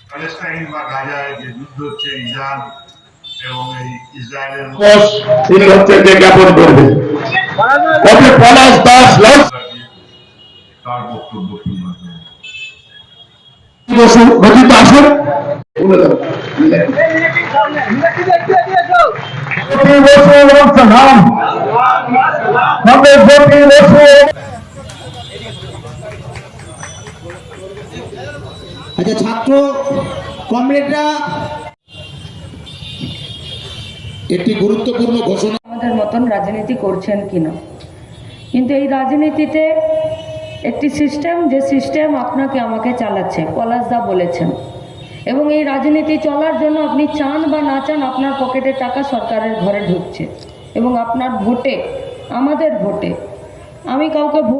Palestine বা গাজায় যে যুদ্ধ হচ্ছে ইরান এবং এই ইসরায়েলের তিনি হচ্ছে যে জ্ঞাপন করবে পলাশ দাস তার বক্তব্য শুনবেন। আসুন আচ্ছা, ছাত্র কমরেডরা একটি গুরুত্বপূর্ণ ঘোষণা আমাদের মতন রাজনীতি করছেন কিনা, কিন্তু এই রাজনীতিতে একটি সিস্টেম, যে সিস্টেম আপনাকে আমাকে চালাচ্ছে, পলাশদা বলেছেন, এবং এই রাজনীতি চলার জন্য আপনি চান বা না চান আপনার পকেটের টাকা সরকারের ঘরে ঢুকছে, এবং আপনার ভোটে, আমাদের ভোটে আমি কাউকে ভোট